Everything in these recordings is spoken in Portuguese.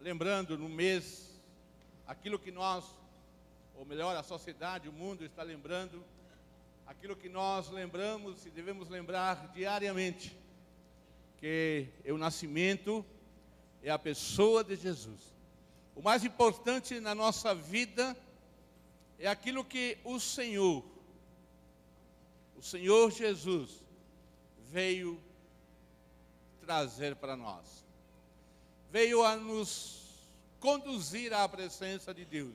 lembrando no mês aquilo que nós, ou melhor, a sociedade, o mundo está lembrando, aquilo que nós lembramos e devemos lembrar diariamente, que é o nascimento, é a pessoa de Jesus. O mais importante na nossa vida é aquilo que o Senhor Jesus, veio trazer para nós. Veio a nos conduzir à presença de Deus.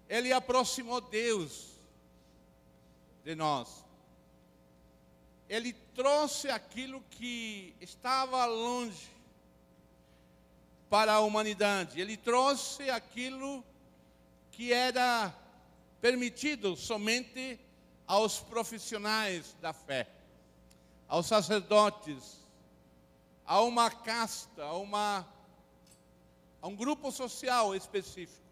Ele aproximou Deus de nós. Ele trouxe aquilo que estava longe para a humanidade. Ele trouxe aquilo que era permitido somente aos profissionais da fé, aos sacerdotes, a uma casta, a um grupo social específico.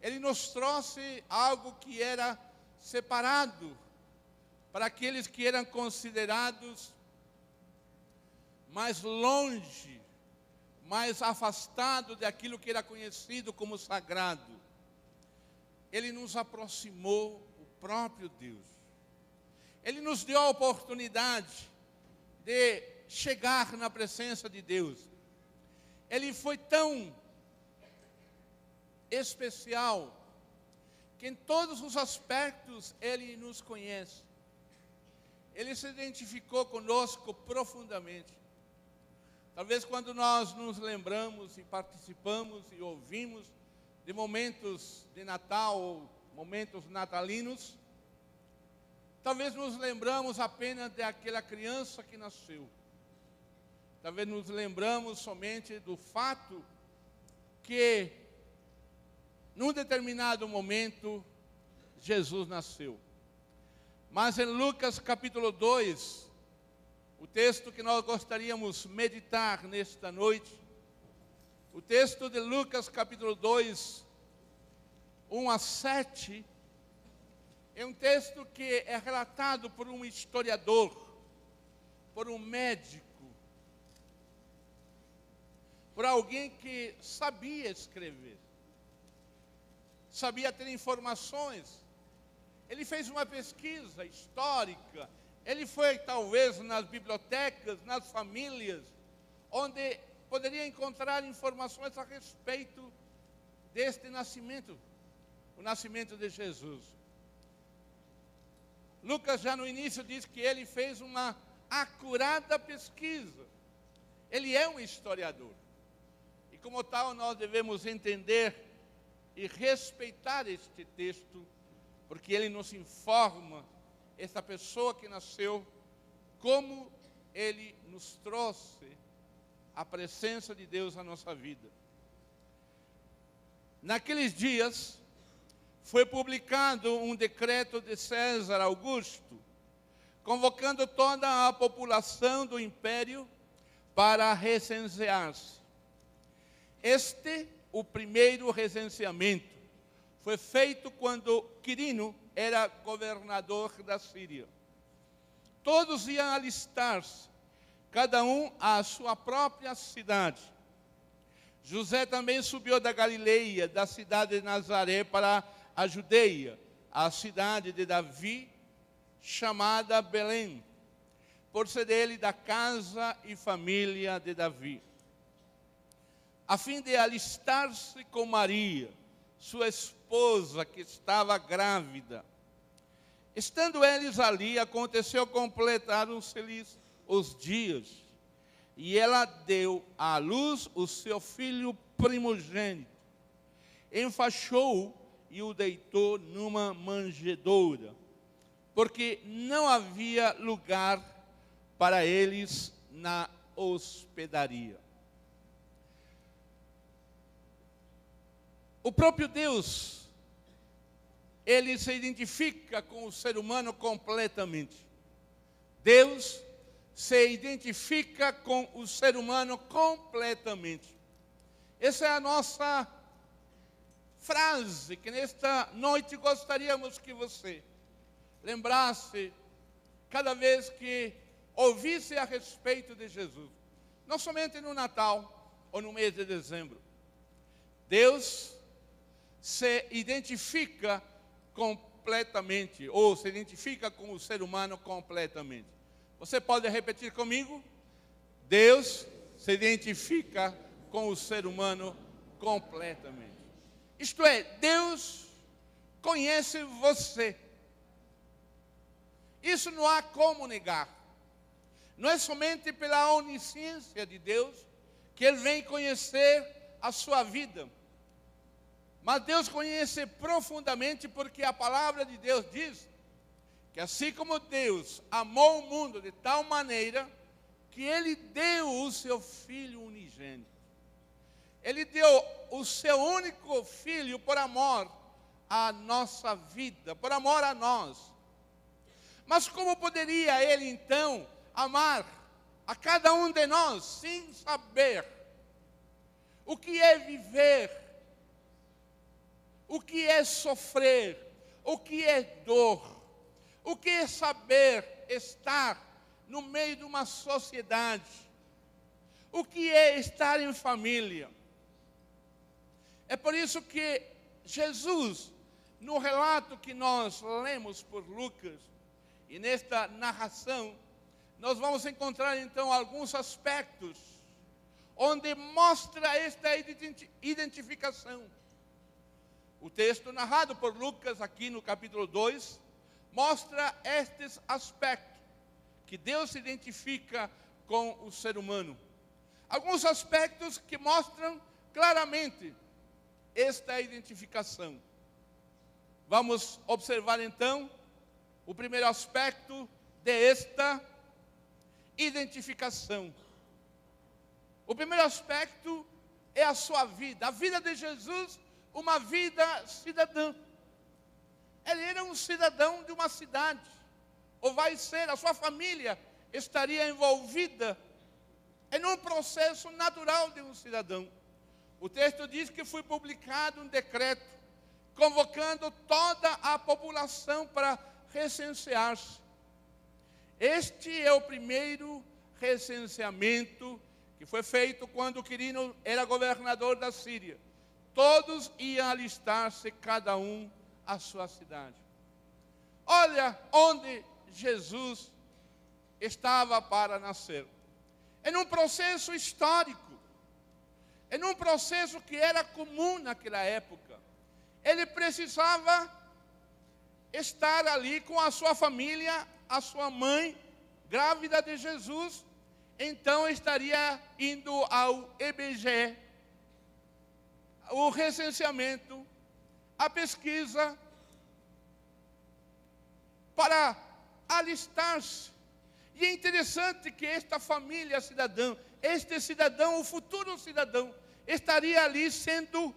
Ele nos trouxe algo que era separado para aqueles que eram considerados mais longe, mais afastado daquilo que era conhecido como sagrado. Ele nos aproximou o próprio Deus. Ele nos deu a oportunidade de chegar na presença de Deus. Ele foi tão especial que em todos os aspectos Ele nos conhece. Ele se identificou conosco profundamente. Talvez quando nós nos lembramos e participamos e ouvimos de momentos de Natal ou momentos natalinos, talvez nos lembramos apenas daquela criança que nasceu. Talvez nos lembramos somente do fato que, num determinado momento, Jesus nasceu. Mas em Lucas capítulo 2, o texto que nós gostaríamos de meditar nesta noite, o texto de Lucas capítulo 2, 1 a 7, é um texto que é relatado por um historiador, por um médico, por alguém que sabia escrever, sabia ter informações. Ele fez uma pesquisa histórica, ele foi talvez nas bibliotecas, nas famílias, onde poderia encontrar informações a respeito deste nascimento, o nascimento de Jesus. Lucas já no início diz que ele fez uma acurada pesquisa. Ele é um historiador. E como tal nós devemos entender e respeitar este texto, porque ele nos informa, essa pessoa que nasceu, como ele nos trouxe a presença de Deus na nossa vida. Naqueles dias, foi publicado um decreto de César Augusto, convocando toda a população do império para recensear-se. O primeiro recenseamento, foi feito quando Quirino era governador da Síria. Todos iam alistar-se, cada um à sua própria cidade. José também subiu da Galileia, da cidade de Nazaré, para a Judeia, a cidade de Davi, chamada Belém, por ser ele da casa e família de Davi, a fim de alistar-se com Maria, sua esposa, que estava grávida. Estando eles ali, aconteceu completaram-se-lhes os dias, e ela deu à luz o seu filho primogênito, enfaixou-o e o deitou numa manjedoura, porque não havia lugar para eles na hospedaria. O próprio Deus, ele se identifica com o ser humano completamente. Deus se identifica com o ser humano completamente. Essa é a nossa frase que nesta noite gostaríamos que você lembrasse cada vez que ouvisse a respeito de Jesus. Não somente no Natal, ou no mês de dezembro. Deus se identifica completamente, ou se identifica com o ser humano completamente. Você pode repetir comigo? Deus se identifica com o ser humano completamente. Isto é, Deus conhece você. Isso não há como negar. Não é somente pela onisciência de Deus que Ele vem conhecer a sua vida. Mas Deus conhece profundamente, porque a palavra de Deus diz que assim como Deus amou o mundo de tal maneira que Ele deu o seu Filho unigênito. Ele deu o seu único Filho por amor à nossa vida, por amor a nós. Mas como poderia Ele então amar a cada um de nós sem saber o que é viver, o que é sofrer, o que é dor, o que é saber estar no meio de uma sociedade, o que é estar em família? É por isso que Jesus, no relato que nós lemos por Lucas, e nesta narração, nós vamos encontrar então alguns aspectos onde mostra esta identificação. O texto narrado por Lucas aqui no capítulo 2 mostra estes aspectos que Deus se identifica com o ser humano. Alguns aspectos que mostram claramente esta identificação. Vamos observar então o primeiro aspecto desta identificação. O primeiro aspecto é a sua vida. A vida de Jesus, uma vida cidadã. Ele era um cidadão de uma cidade, ou vai ser, a sua família estaria envolvida em um processo natural de um cidadão. O texto diz que foi publicado um decreto convocando toda a população para recensear-se. Este é o primeiro recenseamento que foi feito quando Quirino era governador da Síria. Todos iam alistar-se, cada um à sua cidade. Olha onde Jesus estava para nascer. Em um processo histórico, em um processo que era comum naquela época. Ele precisava estar ali com a sua família, a sua mãe, grávida de Jesus, então estaria indo ao IBGE, o recenseamento, a pesquisa, para alistar-se. E é interessante que esta família cidadã, este cidadão, o futuro cidadão, estaria ali sendo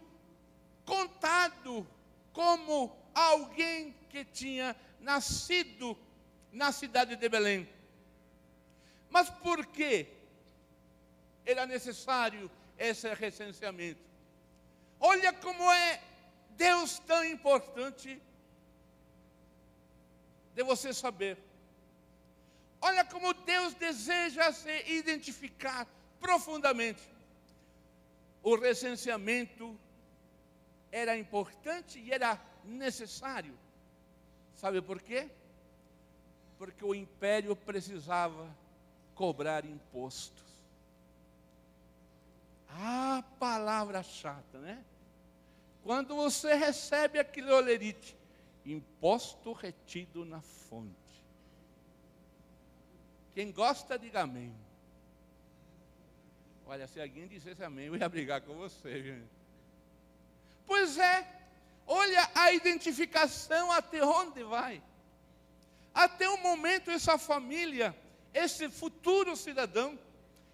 contado como alguém que tinha nascido na cidade de Belém. Mas por que era necessário esse recenseamento? Olha como é Deus tão importante de você saber. Olha como Deus deseja se identificar profundamente. O recenseamento era importante e era necessário. Sabe por quê? Porque o império precisava cobrar impostos. Ah, palavra chata, né? Quando você recebe aquele olerite, imposto retido na fonte. Quem gosta, diga amém. Olha, se alguém dissesse amém, eu ia brigar com você, gente. Pois é, olha a identificação até onde vai. Até o momento essa família, esse futuro cidadão,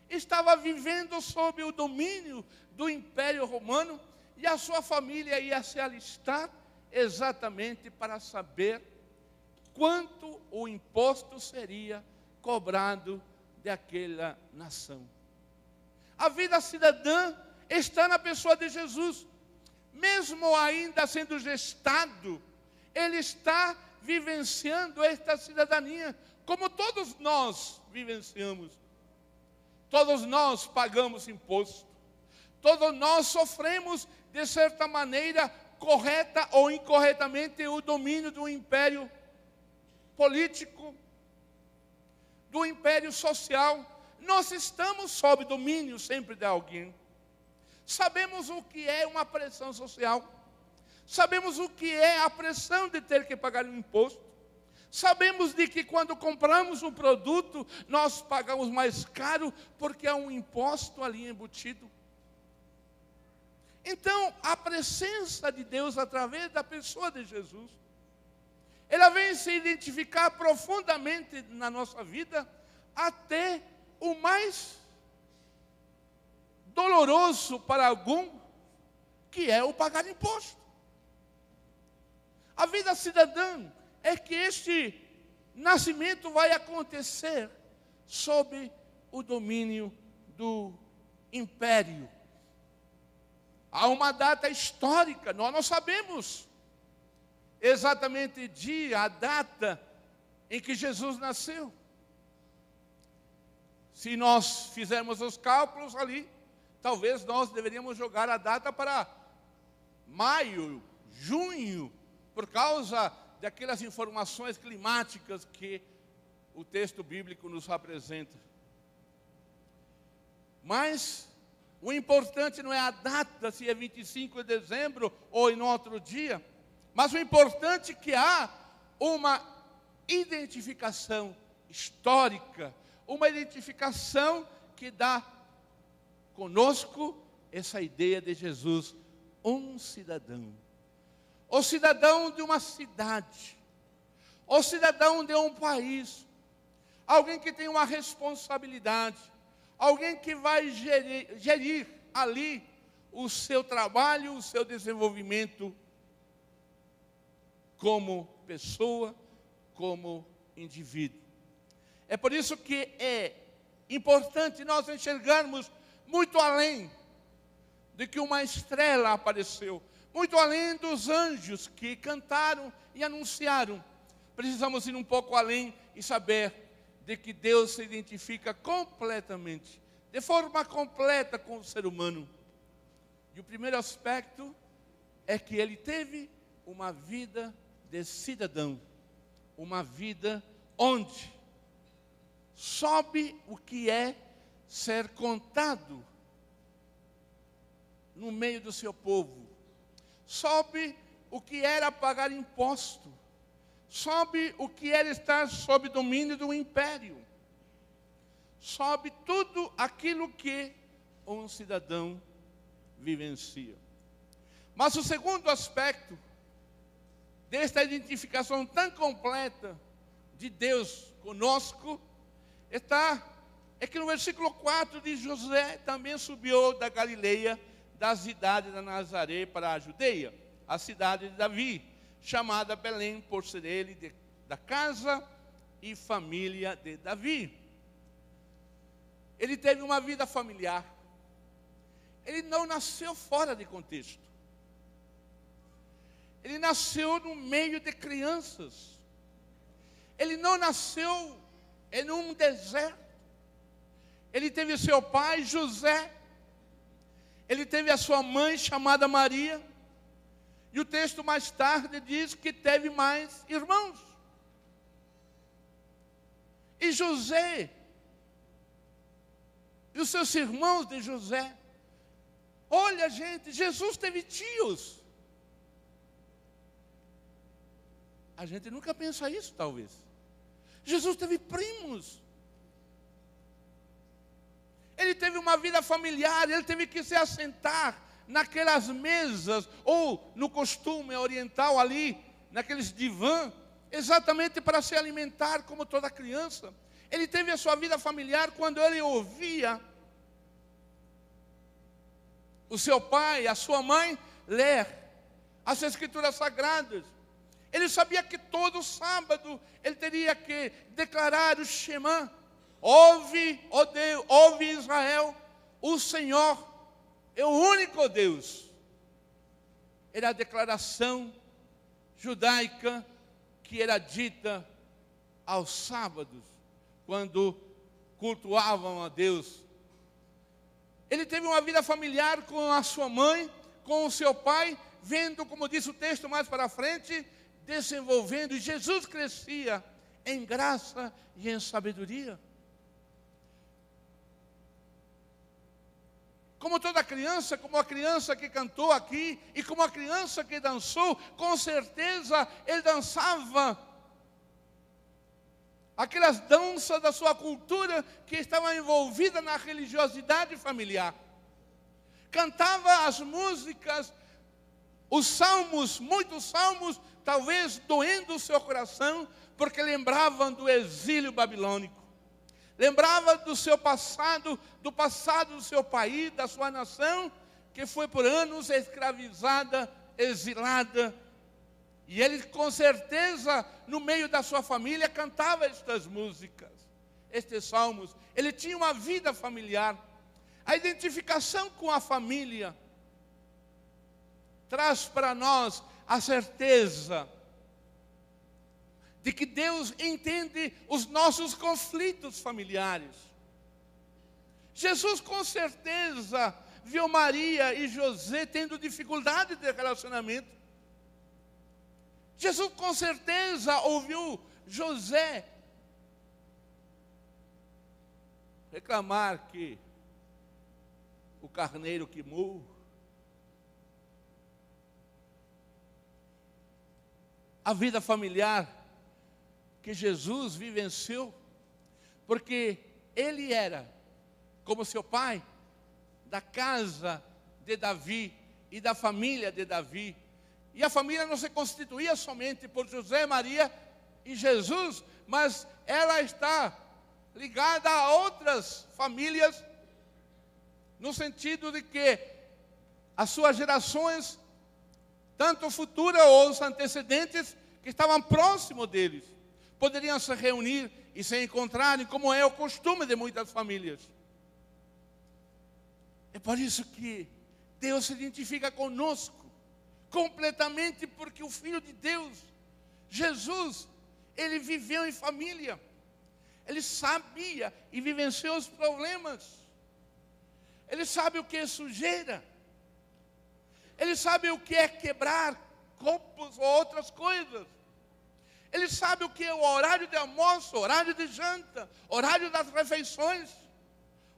estava vivendo sob o domínio do Império Romano e a sua família ia se alistar exatamente para saber quanto o imposto seria cobrado daquela nação. A vida cidadã está na pessoa de Jesus. Mesmo ainda sendo gestado, ele está vivenciando esta cidadania, como todos nós vivenciamos. Todos nós pagamos imposto. Todos nós sofremos, de certa maneira, correta ou incorretamente, o domínio do império político, do império social. Nós estamos sob domínio sempre de alguém. Sabemos o que é uma pressão social. Sabemos o que é a pressão de ter que pagar um imposto. Sabemos de que quando compramos um produto, nós pagamos mais caro porque há um imposto ali embutido. Então, a presença de Deus através da pessoa de Jesus, ela vem se identificar profundamente na nossa vida, até o mais doloroso para algum, que é o pagar imposto. A vida cidadã é que este nascimento vai acontecer sob o domínio do império. Há uma data histórica, nós não sabemos exatamente o dia, a data em que Jesus nasceu. Se nós fizermos os cálculos ali, talvez nós deveríamos jogar a data para maio, junho, por causa daquelas informações climáticas que o texto bíblico nos apresenta. Mas o importante não é a data, se é 25 de dezembro ou em outro dia, mas o importante é que há uma identificação histórica, uma identificação que dá conosco essa ideia de Jesus, um cidadão. O cidadão de uma cidade, o cidadão de um país, alguém que tem uma responsabilidade, alguém que vai gerir ali o seu trabalho, o seu desenvolvimento como pessoa, como indivíduo. É por isso que é importante nós enxergarmos muito além de que uma estrela apareceu, muito além dos anjos que cantaram e anunciaram. Precisamos ir um pouco além e saber de que Deus se identifica completamente, de forma completa com o ser humano. E o primeiro aspecto é que ele teve uma vida de cidadão, uma vida onde soube o que é ser contado no meio do seu povo, soube o que era pagar imposto, soube o que era estar sob domínio do império, soube tudo aquilo que um cidadão vivencia. Mas o segundo aspecto desta identificação tão completa de Deus conosco é que no versículo 4 diz: José também subiu da Galileia, da cidade de Nazaré para a Judeia, a cidade de Davi, chamada Belém, por ser ele da casa e família de Davi. Ele teve uma vida familiar. Ele não nasceu fora de contexto. Ele nasceu no meio de crianças. Ele não nasceu em um deserto. Ele teve seu pai, José. Ele teve a sua mãe, chamada Maria. E o texto mais tarde diz que teve mais irmãos. E José, e os seus irmãos de José. Olha, gente, Jesus teve tios. A gente nunca pensa isso, talvez. Jesus teve primos. Ele teve uma vida familiar, ele teve que se assentar naquelas mesas, ou no costume oriental ali, naqueles divã, exatamente para se alimentar como toda criança. Ele teve a sua vida familiar quando ele ouvia o seu pai, a sua mãe, ler as Escrituras Sagradas. Ele sabia que todo sábado ele teria que declarar o Shema. Ouve, ó Deus, ouve Israel, o Senhor é o único Deus. Era a declaração judaica que era dita aos sábados, quando cultuavam a Deus. ele teve uma vida familiar com a sua mãe, com o seu pai, vendo, como diz o texto mais para frente, desenvolvendo. E Jesus crescia em graça e em sabedoria. Como toda criança, como a criança que cantou aqui, e como a criança que dançou, com certeza ele dançava aquelas danças da sua cultura que estavam envolvidas na religiosidade familiar. Cantava as músicas, os salmos, muitos salmos, talvez doendo o seu coração, porque lembravam do exílio babilônico. Lembrava do seu passado, do seu país, da sua nação, que foi por anos escravizada, exilada. E ele, com certeza, no meio da sua família, cantava estas músicas, estes salmos. Ele tinha uma vida familiar. A identificação com a família traz para nós a certeza de que Deus entende os nossos conflitos familiares. Jesus, com certeza, viu Maria e José tendo dificuldade de relacionamento. Jesus, com certeza, ouviu José reclamar que o carneiro queimou. A vida familiar que Jesus vivenciou, porque ele era, como seu pai, da casa de Davi e da família de Davi. E a família não se constituía somente por José, Maria e Jesus, mas ela está ligada a outras famílias, no sentido de que as suas gerações, tanto futuras ou os antecedentes, que estavam próximos deles, poderiam se reunir e se encontrarem, como é o costume de muitas famílias. É por isso que Deus se identifica conosco completamente, porque o Filho de Deus, Jesus, ele viveu em família. Ele sabia e vivenciou os problemas. Ele sabe o que é sujeira. Ele sabe o que é quebrar copos ou outras coisas. Ele sabe o que é o horário de almoço, horário de janta, horário das refeições.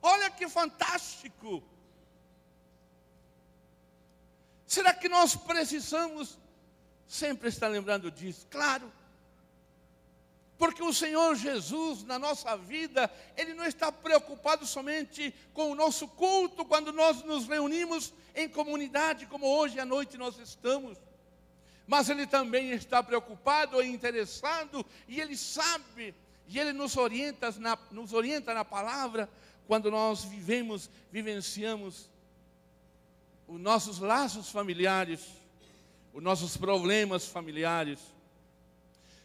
Olha que fantástico! Será que nós precisamos sempre estar lembrando disso? Claro. Porque o Senhor Jesus, na nossa vida, Ele não está preocupado somente com o nosso culto, quando nós nos reunimos em comunidade, como hoje à noite nós estamos. Mas Ele também está preocupado e interessado, e Ele sabe, e Ele nos orienta na palavra, quando nós vivenciamos os nossos laços familiares, os nossos problemas familiares.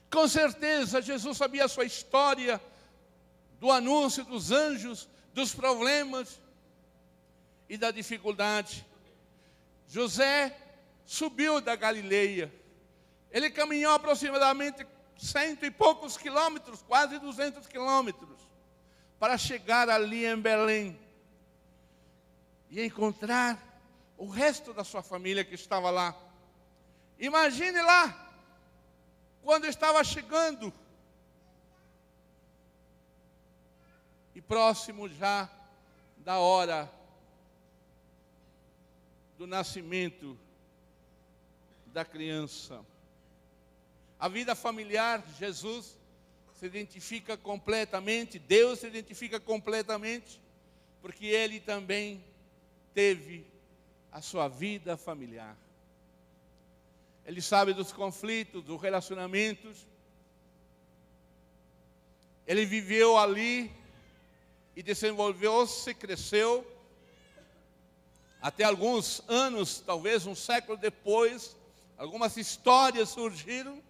Com certeza, Jesus sabia a sua história, do anúncio dos anjos, dos problemas e da dificuldade. José subiu da Galileia. Ele caminhou aproximadamente 100 e poucos quilômetros, quase 200 quilômetros, para chegar ali em Belém e encontrar o resto da sua família que estava lá. Imagine lá, quando estava chegando, e próximo já da hora do nascimento da criança. A vida familiar, Jesus se identifica completamente, Deus se identifica completamente, porque Ele também teve a sua vida familiar. Ele sabe dos conflitos, dos relacionamentos. Ele viveu ali e desenvolveu-se, cresceu. Até alguns anos, talvez um século depois, algumas histórias surgiram,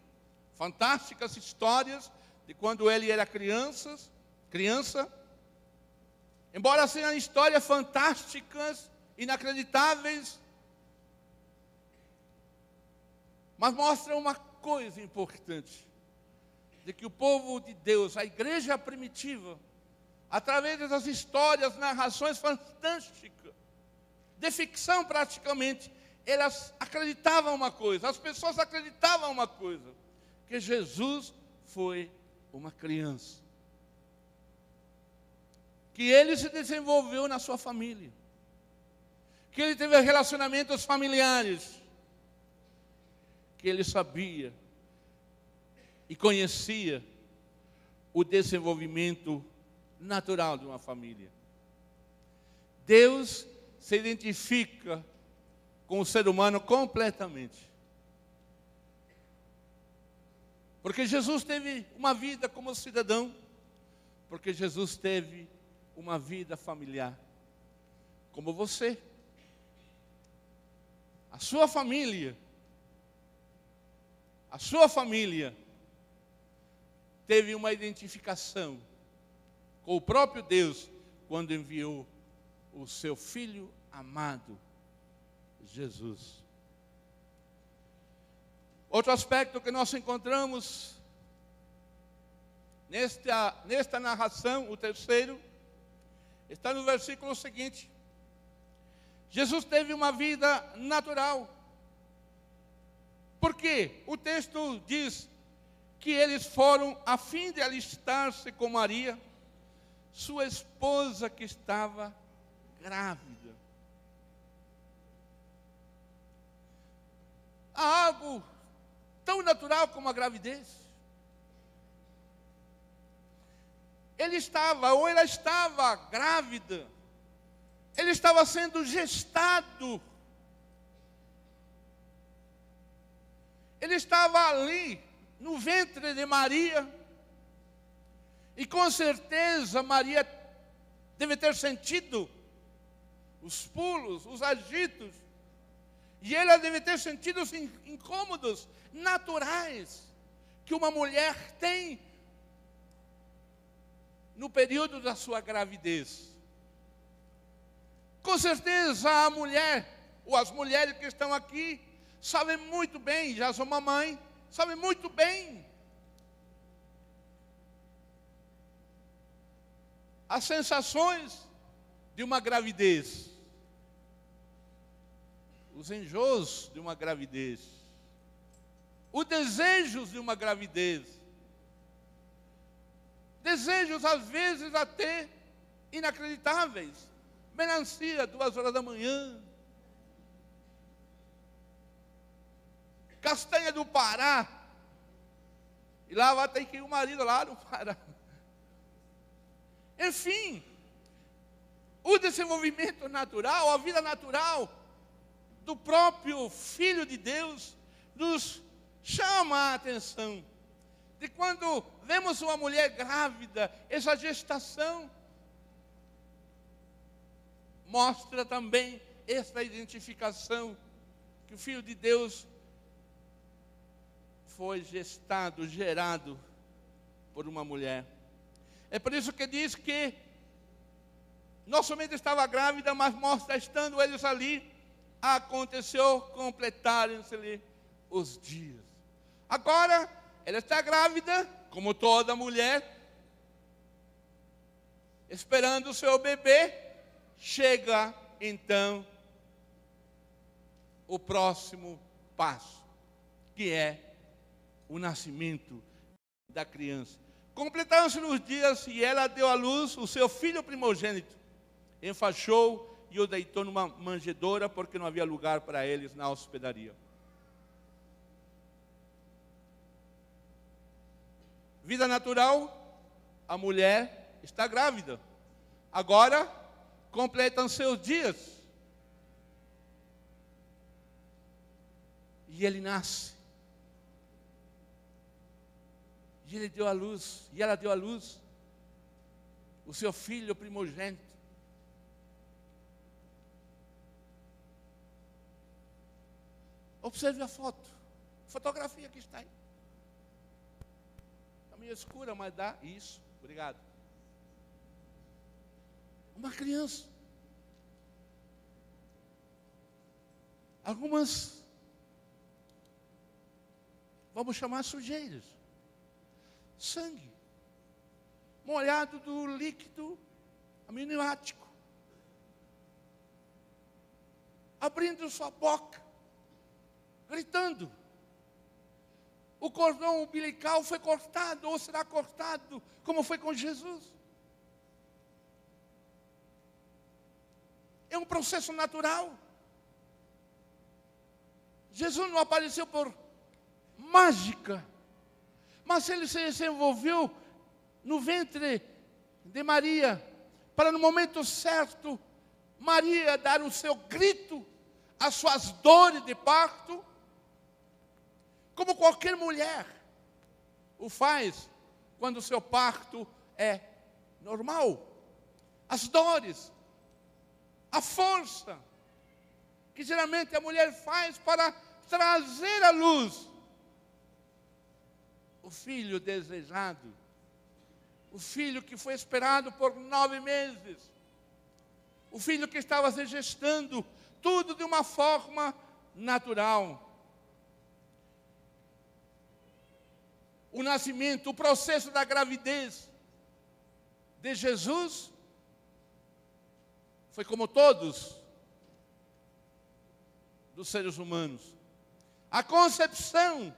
fantásticas histórias, de quando ele era criança. Embora sejam histórias fantásticas, inacreditáveis, mas mostra uma coisa importante, de que o povo de Deus, a igreja primitiva, através dessas histórias, narrações fantásticas, de ficção praticamente, elas acreditavam uma coisa, as pessoas acreditavam uma coisa, que Jesus foi uma criança, que ele se desenvolveu na sua família, que ele teve relacionamentos familiares, que ele sabia e conhecia o desenvolvimento natural de uma família. Deus se identifica com o ser humano completamente. Porque Jesus teve uma vida como cidadão, porque Jesus teve uma vida familiar, como você. A sua família teve uma identificação com o próprio Deus quando enviou o seu Filho amado, Jesus. Outro aspecto que nós encontramos nesta narração, o terceiro, está no versículo seguinte. Jesus teve uma vida natural. Por quê? O texto diz que eles foram a fim de alistar-se com Maria, sua esposa que estava grávida. Há algo tão natural como a gravidez. Ele estava, ou ela estava grávida. Ele estava sendo gestado. Ele estava ali, no ventre de Maria. E com certeza Maria deve ter sentido os pulos, os agitos. E ela deve ter sentido os incômodos naturais que uma mulher tem no período da sua gravidez. Com certeza a mulher, ou as mulheres que estão aqui, sabem muito bem, já sou mamãe, sabem muito bem as sensações de uma gravidez, os enjoos de uma gravidez, os desejos de uma gravidez, desejos às vezes até inacreditáveis, melancia, 2 horas da manhã, castanha do Pará, e lá vai ter que ir o marido lá no Pará. Enfim, o desenvolvimento natural, a vida natural do próprio Filho de Deus nos chama a atenção. De quando vemos uma mulher grávida, essa gestação mostra também essa identificação que o Filho de Deus foi gestado, gerado por uma mulher. É por isso que diz que não somente estava grávida, mas mostra, estando eles ali, aconteceu completarem-se os dias. Agora, ela está grávida, como toda mulher, esperando o seu bebê. Chega, então, o próximo passo, que é o nascimento da criança. Completaram-se os dias e ela deu à luz o seu filho primogênito. Enfaixou e o deitou numa manjedoura, porque não havia lugar para eles na hospedaria. Vida natural, a mulher está grávida. Agora, completam seus dias. E ele nasce. E ele deu à luz, e ela deu à luz o seu filho primogênito. Observe a foto, fotografia que está aí. Está meio escura, mas dá isso. Obrigado. Uma criança. Algumas, vamos chamar sujeiras. Sangue. molhado do líquido amniótico, abrindo sua boca, gritando. O cordão umbilical foi cortado, ou será cortado, como foi com Jesus. É um processo natural. Jesus não apareceu por mágica, mas ele se desenvolveu no ventre de Maria, para no momento certo, Maria dar o seu grito, as suas dores de parto, como qualquer mulher o faz quando o seu parto é normal. As dores, a força que geralmente a mulher faz para trazer à luz o filho desejado, o filho que foi esperado por 9 meses, o filho que estava se gestando, tudo de uma forma natural. O nascimento, o processo da gravidez de Jesus foi como todos dos seres humanos. A concepção,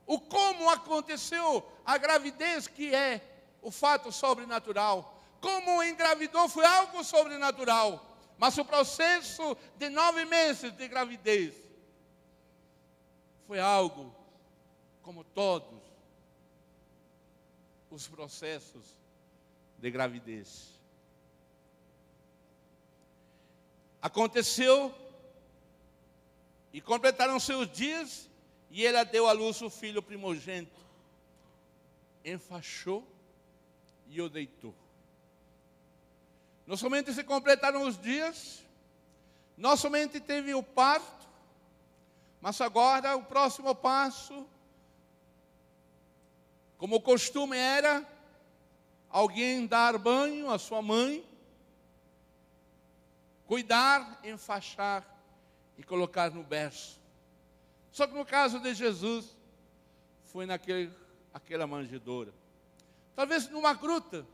o como aconteceu a gravidez, que é o fato sobrenatural. Como engravidou foi algo sobrenatural. Mas o processo de 9 meses de gravidez foi algo como todos os processos de gravidez. Aconteceu e completaram seus dias, e ela deu à luz o filho primogênito. Enfaixou e o deitou. Não somente se completaram os dias, não somente teve o parto, mas agora o próximo passo, como o costume era, alguém dar banho à sua mãe, cuidar, enfaixar e colocar no berço. Só que no caso de Jesus, foi naquela manjedoura. Talvez numa gruta.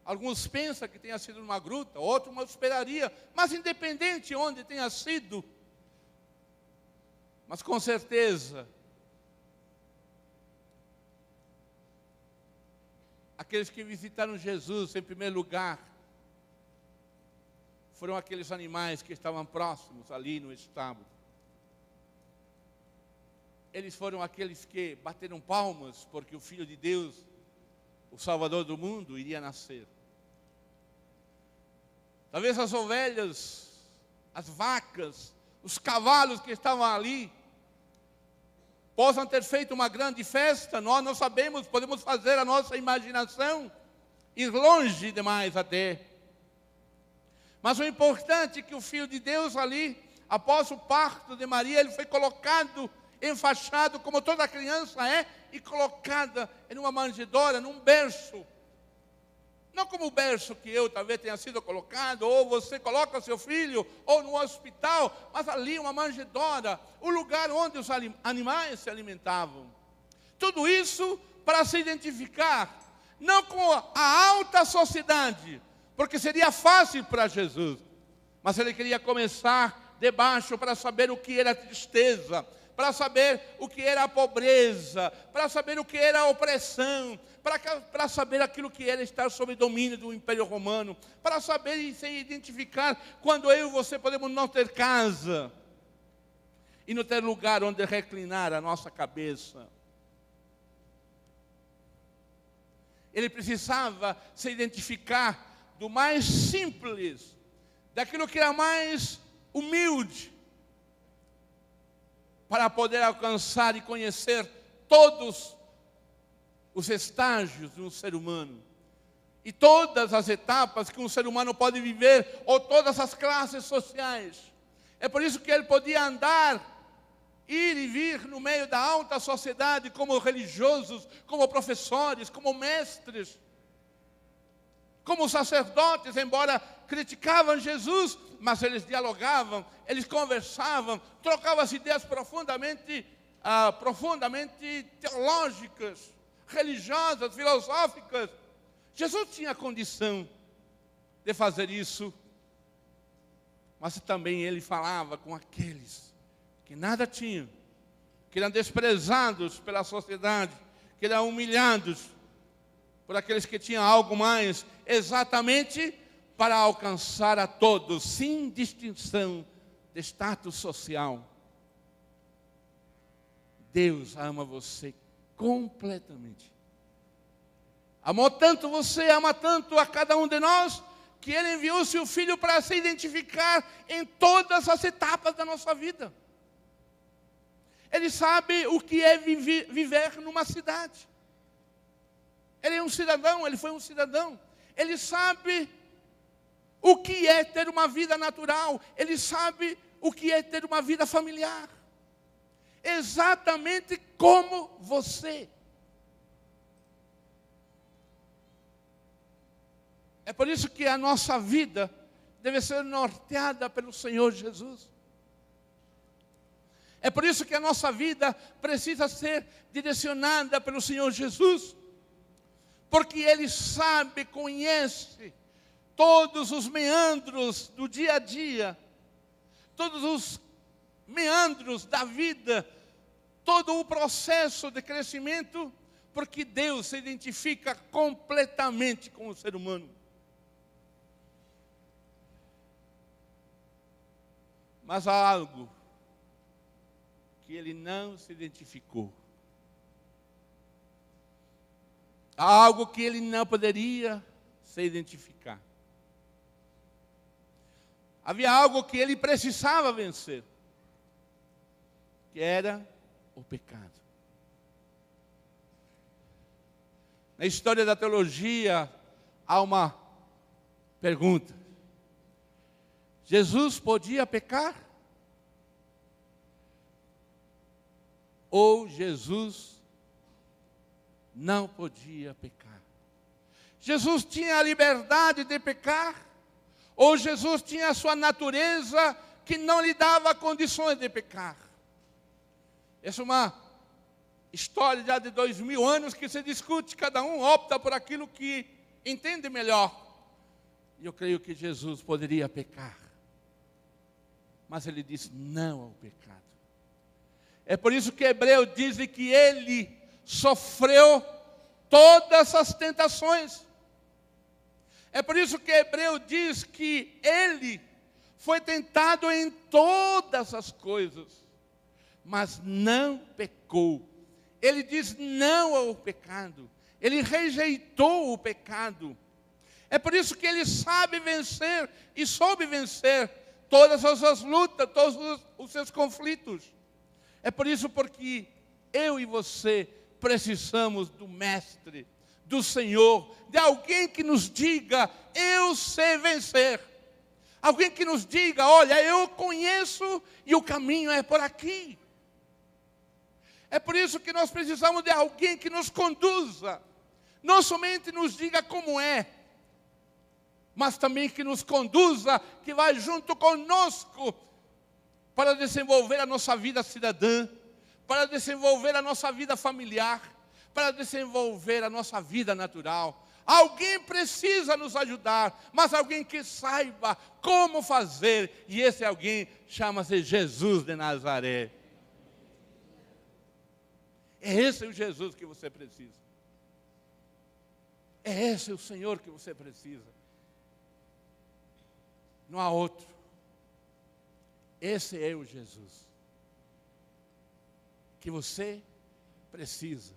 Alguns pensam que tenha sido numa gruta, outros uma hospedaria, mas independente onde tenha sido, mas com certeza, aqueles que visitaram Jesus, em primeiro lugar, foram aqueles animais que estavam próximos ali no estábulo. Eles foram aqueles que bateram palmas, porque o Filho de Deus, o Salvador do mundo, iria nascer. Talvez as ovelhas, as vacas, os cavalos que estavam ali, possam ter feito uma grande festa, nós não sabemos, podemos fazer a nossa imaginação, ir longe demais até. Mas o importante é que o Filho de Deus ali, após o parto de Maria, ele foi colocado, enfaixado, como toda criança é, e colocada em uma manjedoura, num berço. Não como o berço que eu talvez tenha sido colocado, ou você coloca seu filho, ou no hospital, mas ali uma manjedoura, o lugar onde os animais se alimentavam. Tudo isso para se identificar, não com a alta sociedade, porque seria fácil para Jesus, mas ele queria começar de baixo para saber o que era tristeza, para saber o que era a pobreza, para saber o que era a opressão, para saber aquilo que era estar sob domínio do Império Romano, para saber e se identificar quando eu e você podemos não ter casa e não ter lugar onde reclinar a nossa cabeça. Ele precisava se identificar do mais simples, daquilo que era mais humilde, para poder alcançar e conhecer todos os estágios de um ser humano e todas as etapas que um ser humano pode viver, ou todas as classes sociais. É por isso que ele podia andar, ir e vir no meio da alta sociedade, como religiosos, como professores, como mestres, como sacerdotes, embora criticavam Jesus, mas eles dialogavam, eles conversavam, trocavam as ideias profundamente teológicas, religiosas, filosóficas. Jesus tinha condição de fazer isso, mas também ele falava com aqueles que nada tinham, que eram desprezados pela sociedade, que eram humilhados por aqueles que tinham algo mais, exatamente para alcançar a todos, sem distinção de status social. Deus ama você completamente. Amou tanto você, ama tanto a cada um de nós, que Ele enviou seu Filho para se identificar em todas as etapas da nossa vida. Ele sabe o que é viver numa cidade. Ele é um cidadão, ele foi um cidadão. Ele sabe o que é ter uma vida natural. Ele sabe o que é ter uma vida familiar. Exatamente como você. É por isso que a nossa vida deve ser norteada pelo Senhor Jesus. É por isso que a nossa vida precisa ser direcionada pelo Senhor Jesus. Porque Ele sabe, conhece todos os meandros do dia a dia, todos os meandros da vida, todo o processo de crescimento, porque Deus se identifica completamente com o ser humano. Mas há algo que Ele não se identificou. Há algo que Ele não poderia se identificar. Havia algo que Ele precisava vencer, que era o pecado. Na história da teologia, há uma pergunta: Jesus podia pecar? Ou Jesus não podia pecar? Jesus tinha a liberdade de pecar? Ou Jesus tinha a sua natureza que não lhe dava condições de pecar? Essa é uma história já de 2000 anos que se discute, cada um opta por aquilo que entende melhor. E eu creio que Jesus poderia pecar, mas Ele disse não ao pecado. É por isso que Hebreu diz que Ele sofreu todas as tentações. É por isso que Hebreu diz que Ele foi tentado em todas as coisas, mas não pecou. Ele diz não ao pecado. Ele rejeitou o pecado. É por isso que Ele sabe vencer e soube vencer todas as suas lutas, todos os seus conflitos. É por isso porque eu e você precisamos do Mestre, do Senhor, de alguém que nos diga, eu sei vencer. Alguém que nos diga, olha, eu conheço e o caminho é por aqui. É por isso que nós precisamos de alguém que nos conduza, não somente nos diga como é, mas também que nos conduza, que vai junto conosco para desenvolver a nossa vida cidadã, para desenvolver a nossa vida familiar, para desenvolver a nossa vida natural. Alguém precisa nos ajudar, mas alguém que saiba como fazer, e esse alguém chama-se Jesus de Nazaré. É esse o Jesus que você precisa. É esse o Senhor que você precisa. Não há outro. Esse é o Jesus que você precisa.